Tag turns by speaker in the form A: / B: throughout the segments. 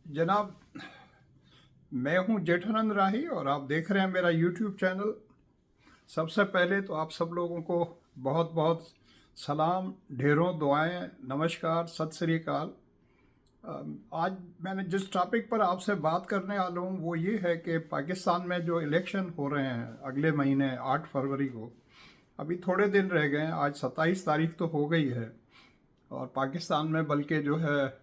A: जनाब, मैं हूं जेठानंद राही और आप देख रहे हैं मेरा यूट्यूब चैनल। सबसे पहले तो आप सब लोगों को बहुत बहुत सलाम, ढेरों दुआएं, नमस्कार, सत श्री अकाल। आज मैंने जिस टॉपिक पर आपसे बात करने वाला हूं वो ये है कि पाकिस्तान में जो इलेक्शन हो रहे हैं अगले महीने 8 फरवरी को, अभी थोड़े दिन रह गए हैं। आज 27 तारीख तो हो गई है और पाकिस्तान में बल्कि जो है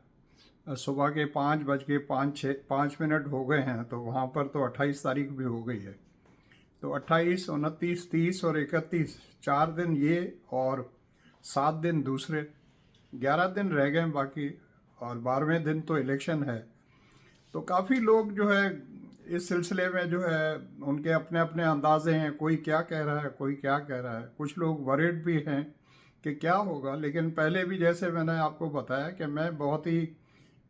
A: सुबह के 5 बज के 5 मिनट हो गए हैं, तो वहाँ पर तो 28 तारीख भी हो गई है। तो 28, 29, 30 और 31, 4 दिन ये और 7 दिन दूसरे, 11 दिन रह गए हैं बाकी, और 12वें दिन तो इलेक्शन है। तो काफ़ी लोग जो है इस सिलसिले में जो है उनके अपने अपने अंदाजे हैं, कोई क्या कह रहा है, कोई क्या कह रहा है। कुछ लोग वरीड भी हैं कि क्या होगा, लेकिन पहले भी जैसे मैंने आपको बताया कि मैं बहुत ही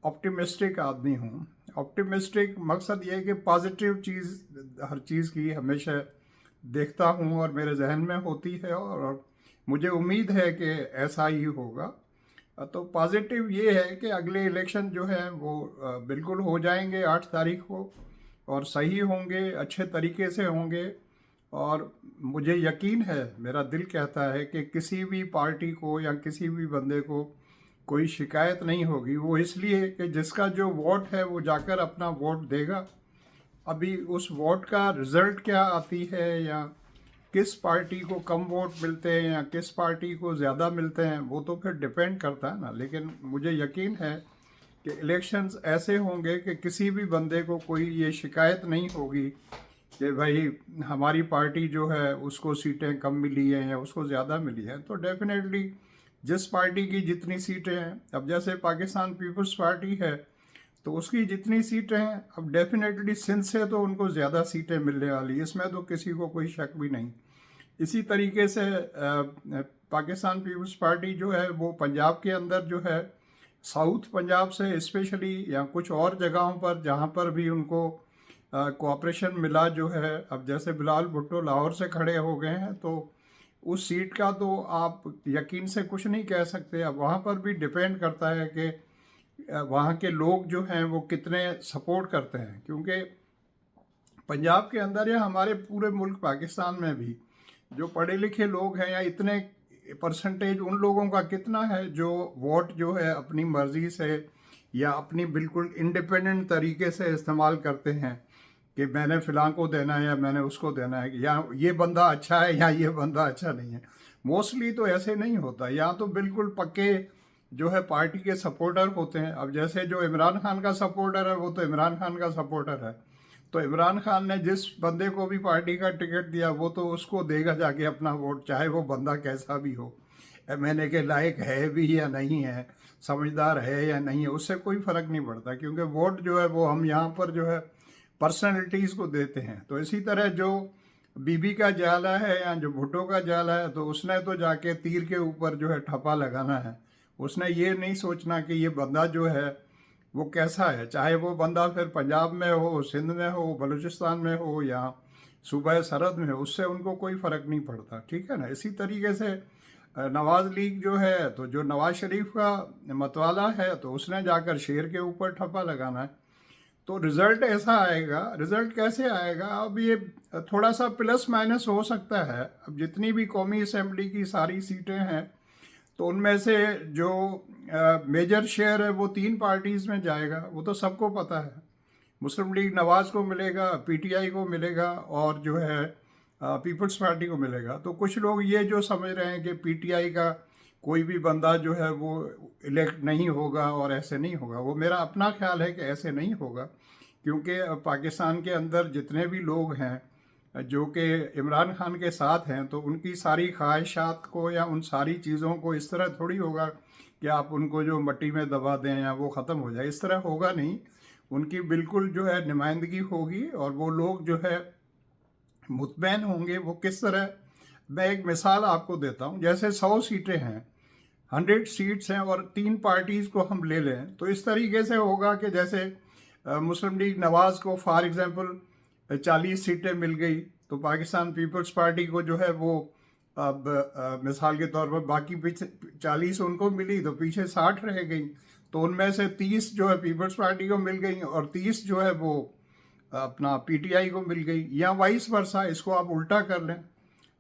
A: ऑप्टिमिस्टिक आदमी हूँ। ऑप्टिमिस्टिक मकसद ये है कि पॉजिटिव चीज़, हर चीज़ की हमेशा देखता हूँ और मेरे जहन में होती है, और मुझे उम्मीद है कि ऐसा ही होगा। तो पॉजिटिव ये है कि अगले इलेक्शन जो है वो बिल्कुल हो जाएंगे 8 तारीख को, और सही होंगे, अच्छे तरीके से होंगे। और मुझे यकीन है, मेरा दिल कहता है कि किसी भी पार्टी को या किसी भी बंदे को कोई शिकायत नहीं होगी। वो इसलिए कि जिसका जो वोट है वो जाकर अपना वोट देगा। अभी उस वोट का रिज़ल्ट क्या आती है, या किस पार्टी को कम वोट मिलते हैं या किस पार्टी को ज़्यादा मिलते हैं, वो तो फिर डिपेंड करता है ना। लेकिन मुझे यकीन है कि इलेक्शंस ऐसे होंगे कि किसी भी बंदे को कोई ये शिकायत नहीं होगी कि भाई हमारी पार्टी जो है उसको सीटें कम मिली हैं या उसको ज़्यादा मिली हैं। तो डेफिनेटली जिस पार्टी की जितनी सीटें हैं, अब जैसे पाकिस्तान पीपल्स पार्टी है तो उसकी जितनी सीटें हैं, अब डेफिनेटली सिंध से तो उनको ज़्यादा सीटें मिलने वाली, इसमें तो किसी को कोई शक भी नहीं। इसी तरीके से पाकिस्तान पीपल्स पार्टी जो है वो पंजाब के अंदर जो है, साउथ पंजाब से स्पेशली, या कुछ और जगहों पर जहाँ पर भी उनको कोऑपरेशन मिला जो है, अब जैसे बिलाल भुट्टो लाहौर से खड़े हो गए हैं, तो उस सीट का तो आप यकीन से कुछ नहीं कह सकते। अब वहाँ पर भी डिपेंड करता है कि वहाँ के लोग जो हैं वो कितने सपोर्ट करते हैं, क्योंकि पंजाब के अंदर या हमारे पूरे मुल्क पाकिस्तान में भी जो पढ़े लिखे लोग हैं, या इतने परसेंटेज उन लोगों का कितना है जो वोट जो है अपनी मर्जी से या अपनी बिल्कुल इंडिपेंडेंट तरीके से इस्तेमाल करते हैं कि मैंने फ़िलां को देना है या मैंने उसको देना है, या ये बंदा अच्छा है या ये बंदा अच्छा नहीं है। मोस्टली तो ऐसे नहीं होता। यहाँ तो बिल्कुल पक्के जो है पार्टी के सपोर्टर होते हैं। अब जैसे जो इमरान खान का सपोर्टर है वो तो इमरान खान का सपोर्टर है, तो इमरान खान ने जिस बंदे को भी पार्टी का टिकट दिया वो तो उसको देगा जाके अपना वोट, चाहे वो बंदा कैसा भी हो, एमएनए के लायक है भी या नहीं है, समझदार है या नहीं है, उससे कोई फ़र्क नहीं पड़ता, क्योंकि वोट जो है वो हम यहाँ पर जो है पर्सनैलिटीज़ को देते हैं। तो इसी तरह जो बीबी का जाला है या जो भुट्टो का जाला है, तो उसने तो जाके तीर के ऊपर जो है ठप्पा लगाना है। उसने ये नहीं सोचना कि ये बंदा जो है वो कैसा है, चाहे वो बंदा फिर पंजाब में हो, सिंध में हो, बलूचिस्तान में हो, या सूबह सरहद में हो, उससे उनको कोई फ़र्क नहीं पड़ता। ठीक है ना। इसी तरीके से नवाज़ लीग जो है, तो जो नवाज़ शरीफ का मतवाला है तो उसने जाकर शेर के ऊपर ठप्पा लगाना है। तो रिज़ल्ट ऐसा आएगा। रिज़ल्ट कैसे आएगा, अब ये थोड़ा सा प्लस माइनस हो सकता है। अब जितनी भी कौमी असम्बली की सारी सीटें हैं, तो उनमें से जो मेजर शेयर है वो 3 पार्टीज़ में जाएगा, वो तो सबको पता है। मुस्लिम लीग नवाज़ को मिलेगा, पीटीआई को मिलेगा, और जो है पीपल्स पार्टी को मिलेगा। तो कुछ लोग ये जो समझ रहे हैं कि पीटीआई का कोई भी बंदा जो है वो इलेक्ट नहीं होगा और ऐसे नहीं होगा, वो मेरा अपना ख्याल है कि ऐसे नहीं होगा। क्योंकि पाकिस्तान के अंदर जितने भी लोग हैं जो कि इमरान खान के साथ हैं, तो उनकी सारी ख्वाहिशात को या उन सारी चीज़ों को इस तरह थोड़ी होगा कि आप उनको जो मट्टी में दबा दें या वो ख़त्म हो जाए, इस तरह होगा नहीं। उनकी बिल्कुल जो है नुमाइंदगी होगी, और वो लोग जो है मुतमैन होंगे। वो किस तरह, मैं एक मिसाल आपको देता हूँ। जैसे 100 सीटें हैं, 100 सीट्स हैं, और 3 पार्टीज़ को हम ले लें, तो इस तरीके से होगा कि जैसे मुस्लिम लीग नवाज़ को फॉर एग्ज़ाम्पल 40 सीटें मिल गई, तो पाकिस्तान पीपल्स पार्टी को जो है वो अब मिसाल के तौर पर बाकी पीछे 40 उनको मिली, तो पीछे 60 रह गई। तो उनमें से 30 जो है पीपल्स पार्टी को मिल गई और 30 जो है वो अपना पीटीआई को मिल गई, या वाइस वर्सा, इसको आप उल्टा कर लें।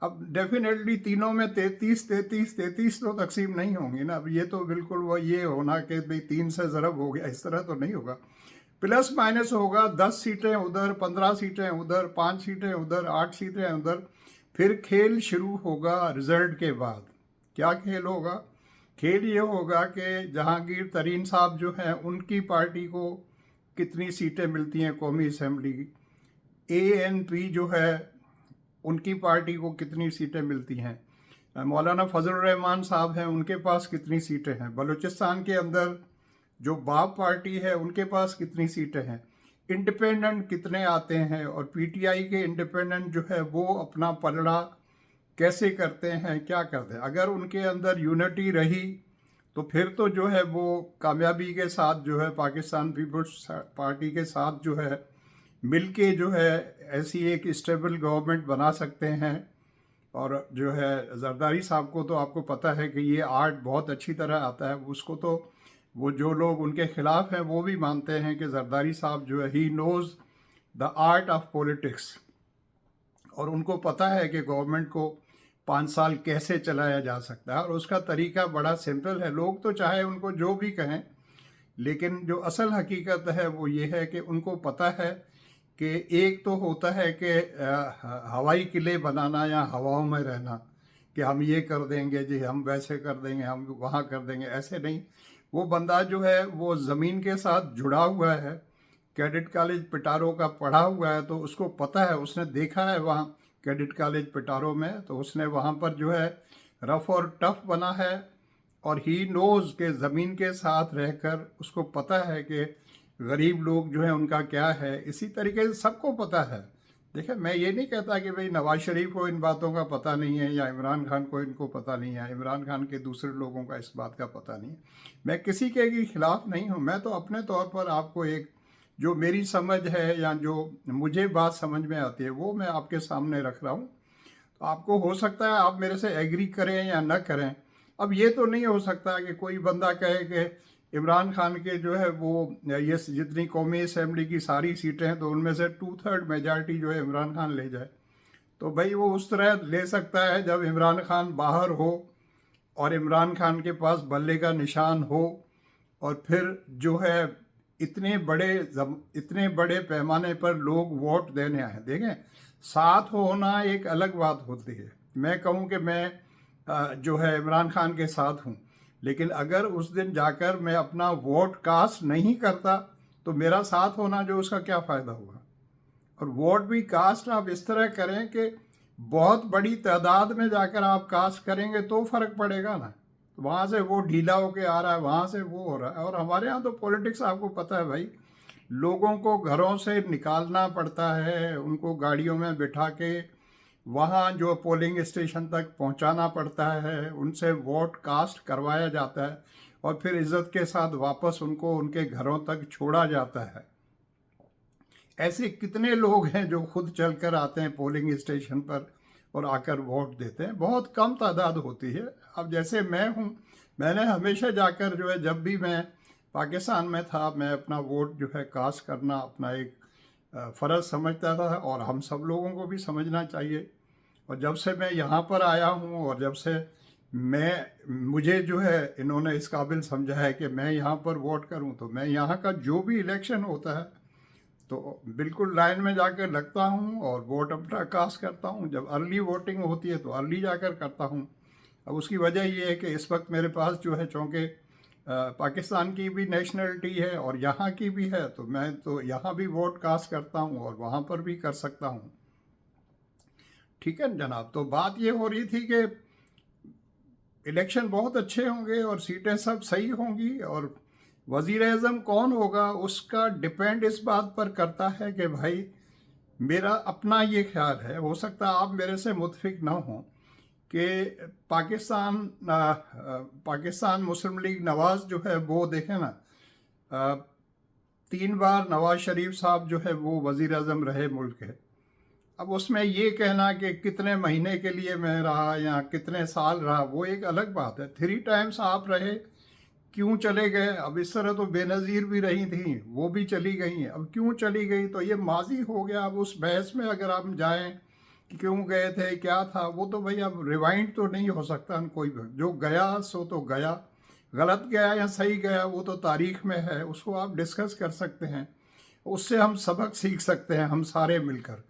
A: अब डेफिनेटली तीनों में 33 तो तकसीम नहीं होंगी ना। अब ये तो बिल्कुल वो ये होना कि भाई 3 से ज़रब हो गया, इस तरह तो नहीं होगा। प्लस माइनस होगा, 10 सीटें उधर, 15 सीटें उधर, 5 सीटें उधर, 8 सीटें उधर। फिर खेल शुरू होगा रिजल्ट के बाद। क्या खेल होगा? खेल ये होगा कि जहांगीर तरीन साहब जो हैं उनकी पार्टी को कितनी सीटें मिलती हैं कौमी असम्बली की, ANP जो है उनकी पार्टी को कितनी सीटें मिलती हैं, मौलाना फजल रहमान साहब हैं उनके पास कितनी सीटें हैं, बलूचिस्तान के अंदर जो बाप पार्टी है उनके पास कितनी सीटें हैं, इंडिपेंडेंट कितने आते हैं, और पीटीआई के इंडिपेंडेंट जो है वो अपना पलड़ा कैसे करते हैं, क्या करते हैं। अगर उनके अंदर यूनिटी रही तो फिर तो जो है वो कामयाबी के साथ जो है पाकिस्तान पीपल्स पार्टी के साथ जो है मिलके जो है ऐसी एक स्टेबल गवर्नमेंट बना सकते हैं। और जो है जरदारी साहब को तो आपको पता है कि ये आर्ट बहुत अच्छी तरह आता है, उसको तो वो जो लोग उनके खिलाफ हैं वो भी मानते हैं कि जरदारी साहब जो है he knows the art of politics, और उनको पता है कि गवर्नमेंट को 5 साल कैसे चलाया जा सकता है, और उसका तरीका बड़ा सिंपल है। लोग तो चाहे उनको जो भी कहें, लेकिन जो असल हकीकत है वो ये है कि उनको पता है कि एक तो होता है कि हवाई किले बनाना या हवाओं में रहना, कि हम ये कर देंगे जी, हम वैसे कर देंगे, हम वहाँ कर देंगे, ऐसे नहीं। वो बंदा जो है वो ज़मीन के साथ जुड़ा हुआ है, कैडेट कॉलेज पिटारो का पढ़ा हुआ है, तो उसको पता है, उसने देखा है वहाँ कैडेट कॉलेज पिटारो में, तो उसने वहाँ पर जो है रफ़ और टफ बना है, और ही नोज़ के ज़मीन के साथ रहकर उसको पता है कि गरीब लोग जो है उनका क्या है। इसी तरीके से सबको पता है। देखिए, मैं ये नहीं कहता कि भाई नवाज़ शरीफ को इन बातों का पता नहीं है या इमरान खान को इनको पता नहीं है, इमरान खान के दूसरे लोगों का इस बात का पता नहीं है। मैं किसी के भी खिलाफ नहीं हूँ। मैं तो अपने तौर पर आपको एक जो मेरी समझ है या जो मुझे बात समझ में आती है वो मैं आपके सामने रख रहा हूँ। तो आपको हो सकता है आप मेरे से एग्री करें या न करें। अब ये तो नहीं हो सकता कि कोई बंदा कहे कि इमरान खान के जो है वो ये जितनी कौमी असम्बली की सारी सीटें हैं तो उनमें से 2/3 मेजॉरिटी जो है इमरान खान ले जाए। तो भाई वो उस तरह ले सकता है जब इमरान खान बाहर हो और इमरान खान के पास बल्ले का निशान हो, और फिर जो है इतने बड़े पैमाने पर लोग वोट देने आए। देखें, साथ होना एक अलग बात होती है। मैं कहूँ कि मैं जो है इमरान खान के साथ हूँ, लेकिन अगर उस दिन जाकर मैं अपना वोट कास्ट नहीं करता तो मेरा साथ होना जो उसका क्या फ़ायदा हुआ। और वोट भी कास्ट आप इस तरह करें कि बहुत बड़ी तादाद में जाकर आप कास्ट करेंगे तो फ़र्क पड़ेगा ना। तो वहाँ से वो ढीला होके आ रहा है, वहाँ से वो हो रहा है। और हमारे यहाँ तो पॉलिटिक्स आपको पता है भाई, लोगों को घरों से निकालना पड़ता है, उनको गाड़ियों में बिठा के वहाँ जो पोलिंग स्टेशन तक पहुँचाना पड़ता है, उनसे वोट कास्ट करवाया जाता है, और फिर इज़्ज़त के साथ वापस उनको उनके घरों तक छोड़ा जाता है। ऐसे कितने लोग हैं जो खुद चलकर आते हैं पोलिंग स्टेशन पर और आकर वोट देते हैं? बहुत कम तादाद होती है। अब जैसे मैं हूँ, मैंने हमेशा जाकर जो है, जब भी मैं पाकिस्तान में था, मैं अपना वोट जो है कास्ट करना अपना एक फ़र्ज़ समझता था, और हम सब लोगों को भी समझना चाहिए। और जब से मैं यहाँ पर आया हूँ और जब से मुझे जो है इन्होंने इस काबिल समझा है कि मैं यहाँ पर वोट करूँ, तो मैं यहाँ का जो भी इलेक्शन होता है तो बिल्कुल लाइन में जाकर लगता हूँ और वोट अपना कास्ट करता हूँ। जब अर्ली वोटिंग होती है तो अर्ली जाकर करता हूँ। अब उसकी वजह ये है कि इस वक्त मेरे पास जो है, चूँकि पाकिस्तान की भी नेशनलिटी है और यहाँ की भी है, तो मैं तो यहाँ भी वोट कास्ट करता हूँ और वहाँ पर भी कर सकता हूँ। ठीक है जनाब। तो बात ये हो रही थी कि इलेक्शन बहुत अच्छे होंगे और सीटें सब सही होंगी, और वज़ीर आज़म कौन होगा उसका डिपेंड इस बात पर करता है कि भाई मेरा अपना ये ख्याल है, हो सकता है आप मेरे से मुत्फिक ना हों, कि पाकिस्तान मुस्लिम लीग नवाज़ जो है वो देखें ना, 3 बार नवाज़ शरीफ साहब जो है वो वज़ीर आज़म रहे मुल्क के। अब उसमें ये कहना कि कितने महीने के लिए मैं रहा या कितने साल रहा, वो एक अलग बात है। 3 टाइम्स आप रहे, क्यों चले गए? अब इस तरह तो बेनज़ीर भी रही थी, वो भी चली गई। अब क्यों चली गई? तो ये माज़ी हो गया। अब उस बहस में अगर हम जाएं कि क्यों गए थे, क्या था, वो तो भाई अब रिवाइंड तो नहीं हो सकता कोई भी। जो गया सो तो गया, गलत गया या सही गया वो तो तारीख में है, उसको आप डिस्कस कर सकते हैं। उससे हम सबक सीख सकते हैं हम सारे मिलकर।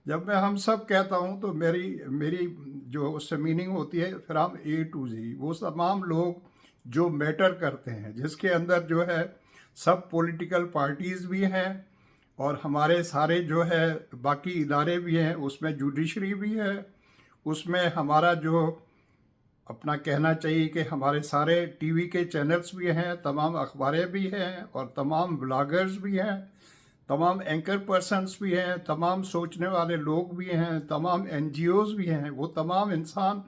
A: जब मैं हम सब कहता हूँ तो मेरी मेरी जो उससे मीनिंग होती है फ्रॉम ए टू जी, वो तमाम लोग जो मैटर करते हैं, जिसके अंदर जो है सब पॉलिटिकल पार्टीज़ भी हैं और हमारे सारे जो है बाकी इदारे भी हैं, उसमें जुडिशरी भी है, उसमें हमारा जो अपना कहना चाहिए कि हमारे सारे टीवी के चैनल्स भी हैं, तमाम अखबारें भी हैं और तमाम ब्लॉगर्स भी हैं, तमाम एंकर पर्सन्स भी हैं, तमाम सोचने वाले लोग भी हैं, तमाम एनजीओज़ भी हैं। वो तमाम इंसान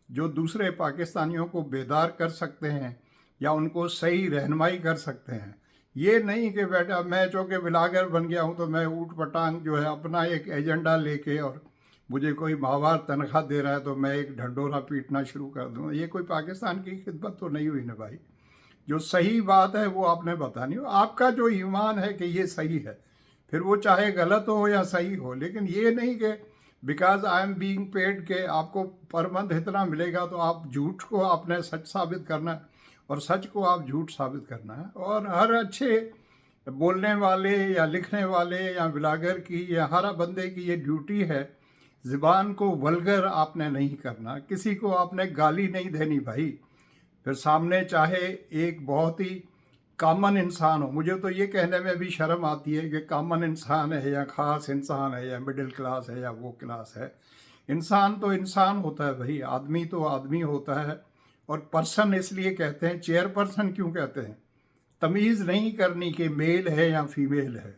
A: जो दूसरे पाकिस्तानियों को बेदार कर सकते हैं या उनको सही रहनुमाई कर सकते हैं। ये नहीं कि बेटा मैं चूँकि ब्लॉगर बन गया हूँ तो मैं ऊट पटांग जो है अपना एक एजेंडा लेके और मुझे कोई माहवार तनख्वाह दे रहा है तो मैं एक ढंडोरा पीटना शुरू कर दूँ। ये कोई पाकिस्तान की खिदमत तो नहीं हुई ना भाई। जो सही बात है वो आपने बतानी हो, आपका जो ईमान है कि ये सही है, फिर वो चाहे गलत हो या सही हो, लेकिन ये नहीं कि because I am being paid के आपको पर मंथ इतना मिलेगा तो आप झूठ को आपने सच साबित करना है और सच को आप झूठ साबित करना है। और हर अच्छे बोलने वाले या लिखने वाले या ब्लॉगर की या हर बंदे की ये ड्यूटी है, ज़बान को वल्गर आपने नहीं करना, किसी को आपने गाली नहीं देनी भाई। फिर सामने चाहे एक बहुत ही कॉमन इंसान हो, मुझे तो ये कहने में भी शर्म आती है कि कॉमन इंसान है या ख़ास इंसान है या मिडिल क्लास है या वो क्लास है। इंसान तो इंसान होता है भाई, आदमी तो आदमी होता है। और पर्सन इसलिए कहते हैं, चेयरपर्सन क्यों कहते हैं? तमीज़ नहीं करनी कि मेल है या फीमेल है।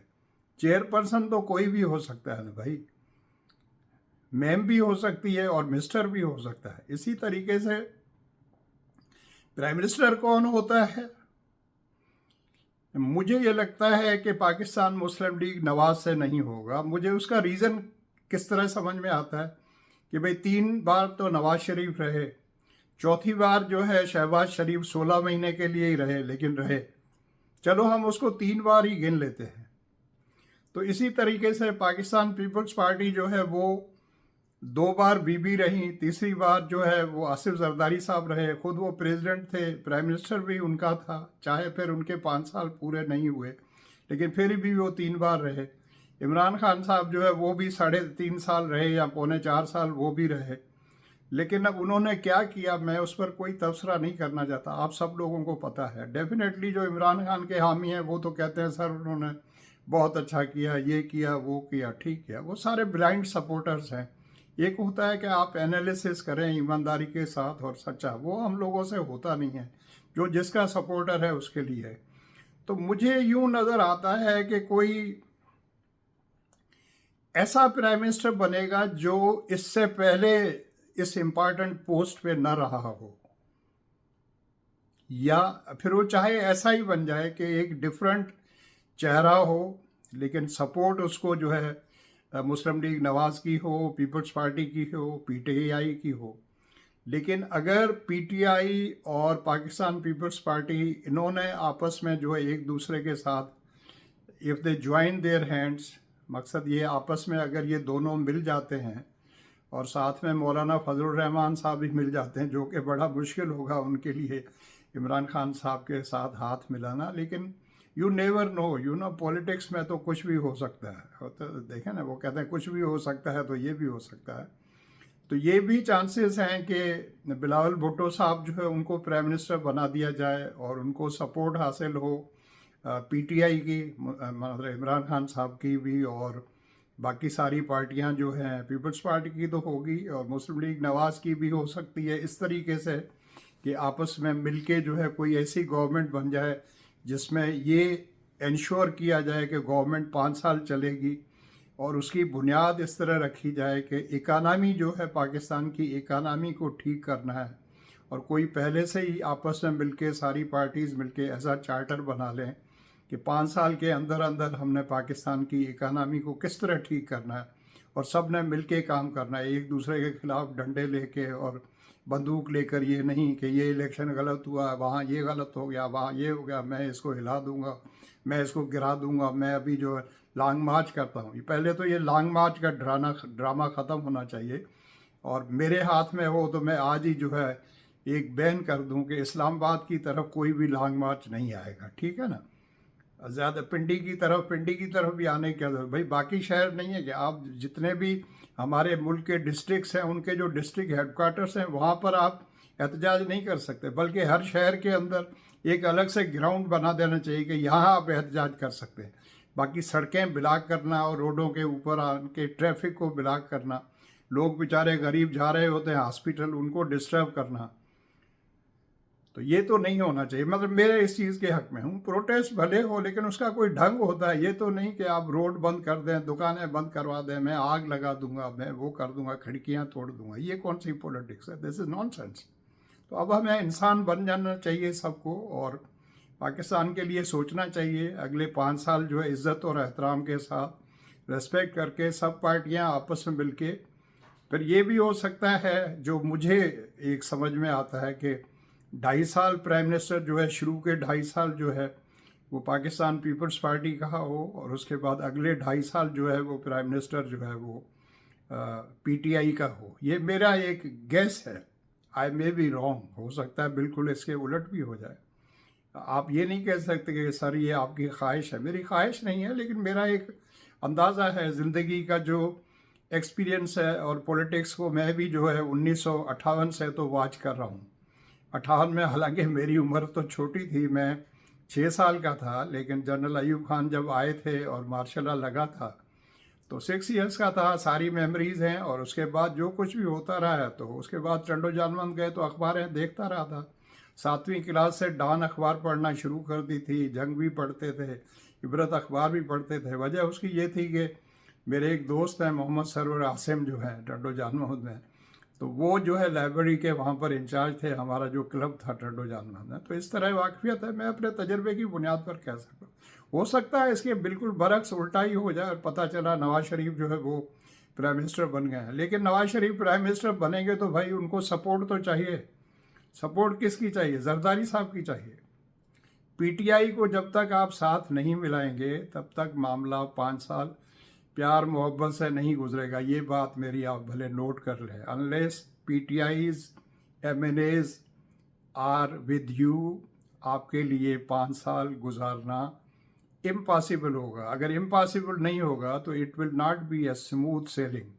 A: चेयरपर्सन तो कोई भी हो सकता है ना भाई, मैम भी हो सकती है और मिस्टर भी हो सकता है। इसी तरीके से प्राइम मिनिस्टर कौन होता है? मुझे ये लगता है कि पाकिस्तान मुस्लिम लीग नवाज से नहीं होगा। मुझे उसका रीज़न किस तरह समझ में आता है कि भाई 3 बार तो नवाज शरीफ रहे, चौथी बार जो है शहबाज शरीफ 16 महीने के लिए ही रहे, लेकिन रहे। चलो हम उसको 3 बार ही गिन लेते हैं। तो इसी तरीके से पाकिस्तान पीपल्स पार्टी जो है वो 2 बार बीबी रही, तीसरी बार जो है वो आसिफ जरदारी साहब रहे। खुद वो प्रेसिडेंट थे, प्राइम मिनिस्टर भी उनका था, चाहे फिर उनके 5 साल पूरे नहीं हुए, लेकिन फिर भी वो 3 बार रहे। इमरान खान साहब जो है वो भी 3.5 साल रहे या 3.25 साल वो भी रहे। लेकिन अब उन्होंने क्या किया, मैं उस पर कोई तबसरा नहीं करना चाहता, आप सब लोगों को पता है। डेफिनेटली जो इमरान खान के हामी हैं वो तो कहते हैं सर उन्होंने बहुत अच्छा किया, ये किया, वो किया, ठीक किया। वो सारे ब्लाइंड सपोर्टर्स हैं। एक होता है कि आप एनालिसिस करें ईमानदारी के साथ और सच्चा, वो हम लोगों से होता नहीं है। जो जिसका सपोर्टर है उसके लिए है। तो मुझे यूं नज़र आता है कि कोई ऐसा प्राइम मिनिस्टर बनेगा जो इससे पहले इस इम्पॉर्टेंट पोस्ट पे न रहा हो, या फिर वो चाहे ऐसा ही बन जाए कि एक डिफरेंट चेहरा हो, लेकिन सपोर्ट उसको जो है मुस्लिम लीग नवाज की हो, पीपल्स पार्टी की हो, पीटीआई की हो। लेकिन अगर पीटीआई और पाकिस्तान पीपल्स पार्टी इन्होंने आपस में जो है एक दूसरे के साथ if they join their hands, मकसद ये आपस में अगर ये दोनों मिल जाते हैं और साथ में मौलाना फजलुर रहमान साहब भी मिल जाते हैं, जो कि बड़ा मुश्किल होगा उनके लिए इमरान खान साहब के साथ हाथ मिलाना। लेकिन यू नेवर नो, पॉलिटिक्स में तो कुछ भी हो सकता है। तो देखें ना, वो कहते हैं कुछ भी हो सकता है, तो ये भी हो सकता है। तो ये भी चांसेस हैं कि बिलावल भुट्टो साहब जो है उनको प्राइम मिनिस्टर बना दिया जाए और उनको सपोर्ट हासिल हो पीटीआई की, मतलब इमरान खान साहब की भी, और बाकी सारी पार्टियां जो हैं, पीपल्स पार्टी की तो होगी और मुस्लिम लीग नवाज की भी हो सकती है, इस तरीके से कि आपस में मिलके जो है कोई ऐसी गवर्नमेंट बन जाए जिसमें ये इंश्योर किया जाए कि गवर्नमेंट 5 साल चलेगी और उसकी बुनियाद इस तरह रखी जाए कि इकानमी जो है पाकिस्तान की इकानमी को ठीक करना है और कोई पहले से ही आपस में मिलके सारी पार्टीज़ मिलके ऐसा चार्टर बना लें कि 5 साल के अंदर अंदर हमने पाकिस्तान की इकानमी को किस तरह ठीक करना है और सब ने मिल के काम करना है, एक दूसरे के खिलाफ डंडे लेके और बंदूक लेकर, ये नहीं कि ये इलेक्शन गलत हुआ, वहाँ ये गलत हो गया, वहाँ ये हो गया, मैं इसको हिला दूंगा, मैं इसको गिरा दूंगा, मैं अभी जो है लॉन्ग मार्च करता हूँ। पहले तो ये लॉन्ग मार्च का ड्रामा ख़त्म होना चाहिए, और मेरे हाथ में हो तो मैं आज ही जो है एक बैन कर दूं कि इस्लामाबाद की तरफ कोई भी लॉन्ग मार्च नहीं आएगा, ठीक है ना। ज़्यादा पिंडी की तरफ भी आने की जरूरत भाई, बाकी शहर नहीं है कि आप जितने भी हमारे मुल्क के डिस्ट्रिक्ट्स हैं, उनके जो डिस्ट्रिक्ट हेडक्वार्टर्स हैं, वहाँ पर आप एहतजाज नहीं कर सकते, बल्कि हर शहर के अंदर एक अलग से ग्राउंड बना देना चाहिए कि यहाँ आप एहतजाज कर सकते हैं। बाकी सड़कें ब्लॉक करना और रोडों के ऊपर आके ट्रैफिक को ब्लॉक करना, लोग बेचारे गरीब जा रहे होते हैं हॉस्पिटल, उनको डिस्टर्ब करना, तो ये तो नहीं होना चाहिए। मतलब मेरे इस चीज़ के हक में हूँ, प्रोटेस्ट भले हो लेकिन उसका कोई ढंग होता है। ये तो नहीं कि आप रोड बंद कर दें, दुकानें बंद करवा दें, मैं आग लगा दूंगा, मैं वो कर दूंगा, खिड़कियाँ तोड़ दूंगा, ये कौन सी पॉलिटिक्स है? This is nonsense. तो अब हमें इंसान बन जाना चाहिए सबको, और पाकिस्तान के लिए सोचना चाहिए। अगले 5 साल जो है इज़्ज़त और एहतराम के साथ रेस्पेक्ट करके सब पार्टियाँ आपस में मिल के, फिर ये भी हो सकता है जो मुझे एक समझ में आता है कि 2.5 साल प्राइम मिनिस्टर जो है, शुरू के 2.5 साल जो है वो पाकिस्तान पीपल्स पार्टी का हो, और उसके बाद अगले 2.5 साल जो है वो प्राइम मिनिस्टर जो है वो पीटीआई का हो। ये मेरा एक गेस है, आई मे बी रॉन्ग, हो सकता है बिल्कुल इसके उलट भी हो जाए। आप ये नहीं कह सकते कि सर ये आपकी ख्वाहिश है। मेरी ख्वाहिश नहीं है, लेकिन मेरा एक अंदाज़ा है ज़िंदगी का जो एक्सपीरियंस है, और पॉलिटिक्स को मैं भी जो है 1958 से तो वॉच कर रहा हूँ। 58 में, हालांकि मेरी उम्र तो छोटी थी, मैं 6 साल का था, लेकिन जनरल अयूब खान जब आए थे और मार्शल लॉ लगा था तो 6 ईयर्स का था, सारी मेमोरीज़ हैं। और उसके बाद जो कुछ भी होता रहा है, तो उसके बाद टंडो जानमंद गए तो अखबारें देखता रहा था। 7वीं क्लास से डॉन अखबार पढ़ना शुरू कर दी थी, जंग भी पढ़ते थे, इबरत अखबार भी पढ़ते थे। वजह उसकी ये थी कि मेरे एक दोस्त हैं मोहम्मद सरवर आसिम जो हैं टंडो जानमंद में, तो वो जो है लाइब्रेरी के वहाँ पर इंचार्ज थे, हमारा जो क्लब था टंडो जानमंद में। तो इस तरह वाकफियत है, मैं अपने तजर्बे की बुनियाद पर कह सकता हूँ। हो सकता है इसके बिल्कुल बरक्स उल्टा ही हो जाए और पता चला नवाज शरीफ जो है वो प्राइम मिनिस्टर बन गए हैं। लेकिन नवाज शरीफ प्राइम मिनिस्टर बनेंगे तो भाई उनको सपोर्ट तो चाहिए। सपोर्ट किसकी चाहिए? जरदारी साहब की चाहिए। पीटीआई को जब तक आप साथ नहीं मिलाएंगे तब तक मामला 5 साल प्यार मोहब्बत से नहीं गुजरेगा। ये बात मेरी आप भले नोट कर लें। Unless PTI's MNAs are with you, आपके लिए 5 साल गुजारना इम्पॉसिबल होगा। अगर इम्पॉसिबल नहीं होगा तो it will not be a smooth selling.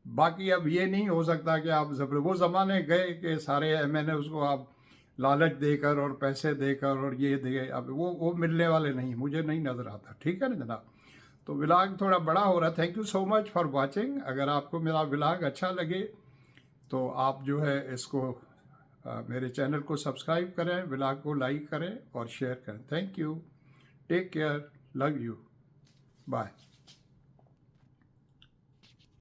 A: बाकी अब ये नहीं हो सकता कि आप वो ज़माने गए कि सारे एमएनए उसको आप लालच देकर और पैसे देकर और ये दे, अब वो मिलने वाले नहीं, मुझे नहीं नज़र आता। ठीक है ना जनाब? तो व्लॉग थोड़ा बड़ा हो रहा है। Thank you so much for watching. अगर आपको मेरा व्लॉग अच्छा लगे तो आप जो है इसको मेरे चैनल को सब्सक्राइब करें, व्लॉग को लाइक करें और शेयर करें। Thank you, take care, love you, bye.